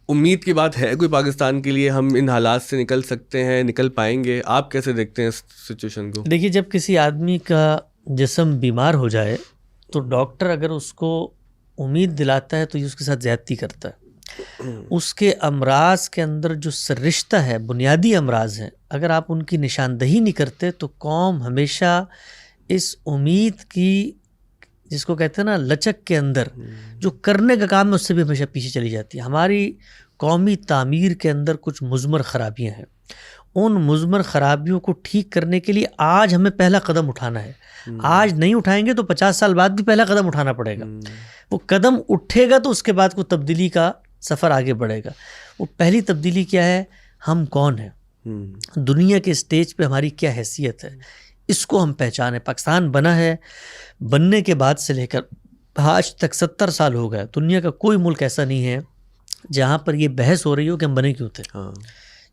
امید کی بات ہے کوئی پاکستان کے لیے؟ ہم ان حالات سے نکل سکتے ہیں، نکل پائیں گے؟ آپ کیسے دیکھتے ہیں اس سچویشن کو؟ دیکھیے، جب کسی آدمی کا جسم بیمار ہو جائے تو ڈاکٹر اگر اس کو امید دلاتا ہے تو یہ اس کے ساتھ زیادتی کرتا ہے. اس کے امراض کے اندر جو سررشتہ ہے، بنیادی امراض ہیں، اگر آپ ان کی نشاندہی نہیں کرتے تو قوم ہمیشہ اس امید کی، جس کو کہتے ہیں نا لچک کے اندر، جو کرنے کا کام ہے اس سے بھی ہمیشہ پیچھے چلی جاتی ہے. ہماری قومی تعمیر کے اندر کچھ مضمر خرابیاں ہیں. ان مضمر خرابیوں کو ٹھیک کرنے کے لیے آج ہمیں پہلا قدم اٹھانا ہے. آج نہیں اٹھائیں گے تو 50 سال بعد بھی پہلا قدم اٹھانا پڑے گا. وہ قدم اٹھے گا تو اس کے بعد کوئی تبدیلی کا سفر آگے بڑھے گا. وہ پہلی تبدیلی کیا ہے؟ ہم کون ہیں، دنیا کے اسٹیج پہ ہماری کیا حیثیت ہے، اس کو ہم پہچانیں. پاکستان بنا ہے، بننے کے بعد سے لے کر آج تک 70 سال ہو گئے. دنیا کا کوئی ملک ایسا نہیں ہے جہاں پر یہ بحث ہو رہی ہو کہ ہم بنے کیوں تھے.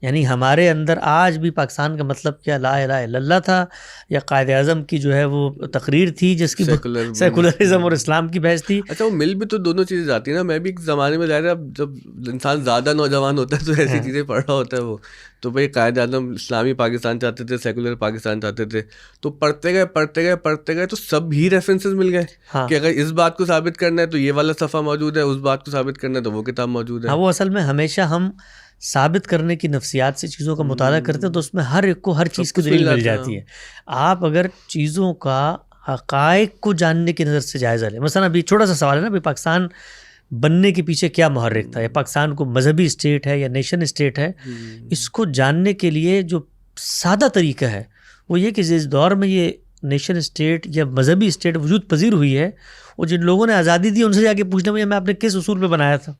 یعنی ہمارے اندر آج بھی پاکستان کا مطلب کیا لا الہ الا اللہ تھا، یا قائد اعظم کی جو ہے وہ تقریر تھی جس کی سیکولرزم اور اسلام کی بحث تھی. اچھا، وہ مل بھی تو دونوں چیزیں جاتی ہیں نا. میں بھی ایک زمانے میں رہ رہا، جب انسان زیادہ نوجوان ہوتا ہے تو ایسی چیزیں پڑھ رہا ہوتا ہے. وہ تو بھائی قائد اعظم اسلامی پاکستان چاہتے تھے، سیکولر پاکستان چاہتے تھے، تو پڑھتے گئے تو سب ہی ریفرنسز مل گئے کہ اگر اس بات کو ثابت کرنا ہے تو یہ والا صفحہ موجود ہے، اس بات کو ثابت کرنا ہے تو وہ کتاب موجود ہے. وہ اصل میں ہمیشہ ہم ثابت کرنے کی نفسیات سے چیزوں کا مطالعہ کرتے ہیں تو اس میں ہر ایک کو ہر چیز کی دلیل مل جاتی ہے. آپ اگر چیزوں کا حقائق کو جاننے کی نظر سے جائزہ لیں، مثلا ابھی چھوٹا سا سوال ہے نا، ابھی پاکستان بننے کے پیچھے کیا محرک تھا، یا پاکستان کو مذہبی اسٹیٹ ہے یا نیشن اسٹیٹ ہے، اس کو جاننے کے لیے جو سادہ طریقہ ہے وہ یہ کہ جس دور میں یہ نیشن اسٹیٹ یا مذہبی اسٹیٹ وجود پذیر ہوئی ہے، وہ جن لوگوں نے آزادی دی ان سے جا کے پوچھنا میں آپ نے کس اصول پہ بنایا تھا.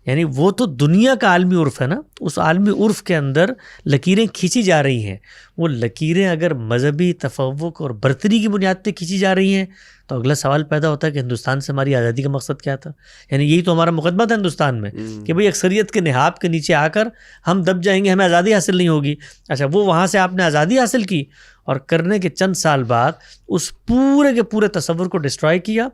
یعنی وہ تو دنیا کا عالمی عرف ہے نا، اس عالمی عرف کے اندر لکیریں کھینچی جا رہی ہیں. وہ لکیریں اگر مذہبی تفوق اور برتری کی بنیاد پہ کھینچی جا رہی ہیں تو اگلا سوال پیدا ہوتا ہے کہ ہندوستان سے ہماری آزادی کا مقصد کیا تھا. یعنی یہی تو ہمارا مقدمہ تھا ہندوستان میں کہ بھئی اکثریت کے نہاب کے نیچے آ کر ہم دب جائیں گے، ہمیں آزادی حاصل نہیں ہوگی. اچھا، وہ وہاں سے آپ نے آزادی حاصل کی اور کرنے کے چند سال بعد اس پورے کے پورے تصور کو ڈسٹرائے کیا،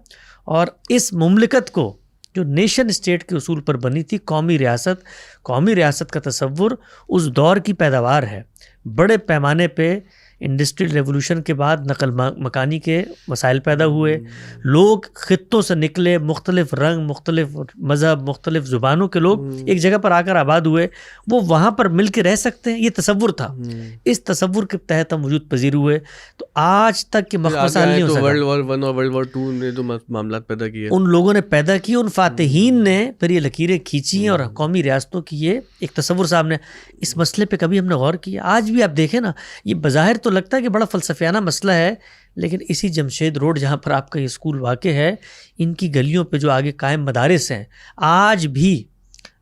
اور اس مملکت کو جو نیشن اسٹیٹ کے اصول پر بنی تھی، قومی ریاست کا تصور اس دور کی پیداوار ہے. بڑے پیمانے پہ انڈسٹریل ریولوشن کے بعد نقل مکانی کے وسائل پیدا ہوئے، لوگ خطوں سے نکلے، مختلف رنگ، مختلف مذہب، مختلف زبانوں کے لوگ ایک جگہ پر آ کر آباد ہوئے. وہ وہاں پر مل کے رہ سکتے ہیں، یہ تصور تھا. اس تصور کے تحت ہم وجود پذیر ہوئے. تو آج تک کے مخمصہ نہیں ہو سکا. ورلڈ وار 1 اور ورلڈ وار 2 نے جو معاملات پیدا کیے، ان لوگوں نے پیدا کیے، ان فاتحین نے پھر یہ لکیریں کھینچی ہیں اور قومی ریاستوں کی یہ ایک تصور سامنے. اس مسئلے پہ کبھی ہم نے غور کیا؟ آج بھی آپ دیکھیں نا، یہ بظاہر تو لگتا ہے کہ بڑا فلسفیانہ مسئلہ ہے، لیکن اسی جمشید روڈ جہاں پر آپ کا یہ اسکول واقع ہے، ان کی گلیوں پہ جو آگے قائم مدارس ہیں، آج بھی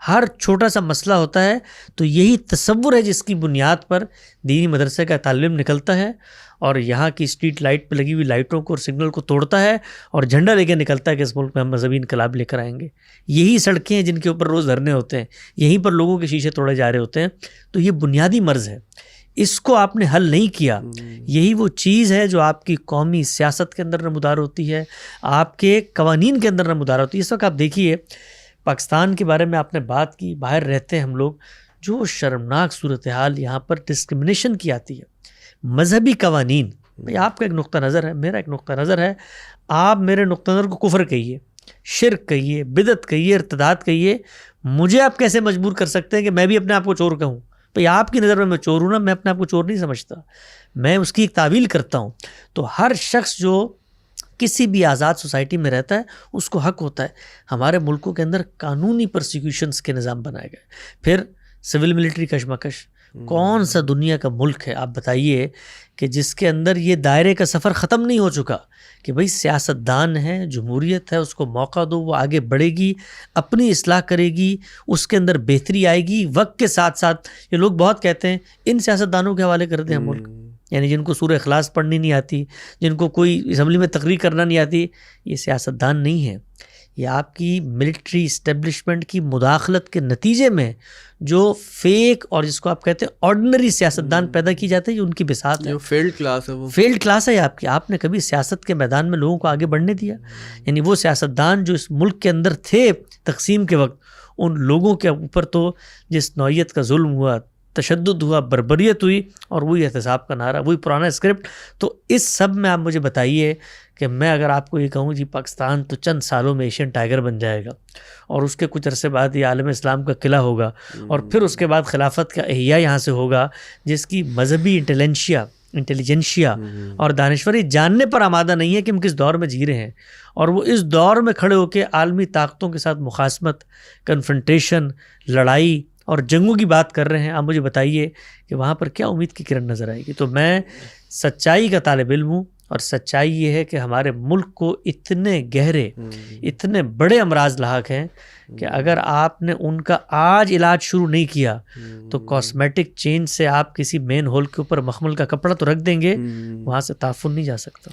ہر چھوٹا سا مسئلہ ہوتا ہے تو یہی تصور ہے جس کی بنیاد پر دینی مدرسے کا طالب علم نکلتا ہے اور یہاں کی اسٹریٹ لائٹ پہ لگی ہوئی لائٹوں کو اور سگنل کو توڑتا ہے اور جھنڈا لے کے نکلتا ہے کہ اس ملک میں ہم مذہبی انقلاب لے کر آئیں گے. یہی سڑکیں ہیں جن کے اوپر روز دھرنے ہوتے ہیں، یہیں پر لوگوں کے شیشے توڑے جا رہے ہوتے ہیں. تو یہ بنیادی مرض ہے، اس کو آپ نے حل نہیں کیا. یہی وہ چیز ہے جو آپ کی قومی سیاست کے اندر نمودار ہوتی ہے، آپ کے قوانین کے اندر نمودار ہوتی ہے. اس وقت آپ دیکھیے پاکستان کے بارے میں آپ نے بات کی، باہر رہتے ہیں ہم لوگ، جو شرمناک صورتحال یہاں پر ڈسکرمنیشن کی آتی ہے. مذہبی قوانین، بھئی آپ کا ایک نقطہ نظر ہے، میرا ایک نقطہ نظر ہے، آپ میرے نقطہ نظر کو کفر کہیے، شرک کہیے، بدعت کہیے، ارتداد کہیے، مجھے آپ کیسے مجبور کر سکتے ہیں کہ میں بھی اپنے آپ کو چور کہوں؟ بھئی آپ کی نظر میں چور ہوں نا، میں اپنے آپ کو چور نہیں سمجھتا، میں اس کی ایک تعویل کرتا ہوں. تو ہر شخص جو کسی بھی آزاد سوسائٹی میں رہتا ہے اس کو حق ہوتا ہے. ہمارے ملکوں کے اندر قانونی پرسیکیوشنز کے نظام بنائے گئے، پھر سول ملٹری کشمکش. کون سا دنیا کا ملک ہے آپ بتائیے کہ جس کے اندر یہ دائرے کا سفر ختم نہیں ہو چکا کہ بھئی سیاستدان ہے، جمہوریت ہے، اس کو موقع دو، وہ آگے بڑھے گی، اپنی اصلاح کرے گی، اس کے اندر بہتری آئے گی. وقت کے ساتھ ساتھ یہ لوگ بہت کہتے ہیں ان سیاستدانوں کے حوالے کر دیں ہم ملک، یعنی جن کو سورہ اخلاص پڑھنی نہیں آتی، جن کو کوئی اسمبلی میں تقریر کرنا نہیں آتی، یہ سیاستدان نہیں ہے. یہ آپ کی ملٹری اسٹیبلشمنٹ کی مداخلت کے نتیجے میں جو فیک اور جس کو آپ کہتے ہیں آرڈنری سیاستدان پیدا کی جاتے ہیں، یہ ان کی بساط ہے. فیلڈ کلاس ہے، وہ فیلڈ کلاس ہے آپ کی. آپ نے کبھی سیاست کے میدان میں لوگوں کو آگے بڑھنے دیا؟ یعنی وہ سیاستدان جو اس ملک کے اندر تھے تقسیم کے وقت، ان لوگوں کے اوپر تو جس نوعیت کا ظلم ہوا، تشدد ہوا، بربریت ہوئی، اور وہی احتساب کا نعرہ، وہی پرانا اسکرپٹ. تو اس سب میں آپ مجھے بتائیے کہ میں اگر آپ کو یہ کہوں جی پاکستان تو چند سالوں میں ایشین ٹائیگر بن جائے گا، اور اس کے کچھ عرصے بعد یہ عالم اسلام کا قلعہ ہوگا، اور پھر اس کے بعد خلافت کا احیاء یہاں سے ہوگا، جس کی مذہبی انٹیلیجنشیا اور دانشوری جاننے پر آمادہ نہیں ہے کہ ہم کس دور میں جی رہے ہیں، اور وہ اس دور میں کھڑے ہو کے عالمی طاقتوں کے ساتھ مخاصمت، کنفرنٹیشن، لڑائی اور جنگوں کی بات کر رہے ہیں. آپ مجھے بتائیے کہ وہاں پر کیا امید کی کرن نظر آئے گی؟ تو میں سچائی کا طالب علم ہوں، اور سچائی یہ ہے کہ ہمارے ملک کو اتنے گہرے، اتنے بڑے امراض لاحق ہیں کہ اگر آپ نے ان کا آج علاج شروع نہیں کیا تو کاسمیٹک چینج سے آپ کسی مین ہول کے اوپر مخمل کا کپڑا تو رکھ دیں گے، وہاں سے تعفن نہیں جا سکتا.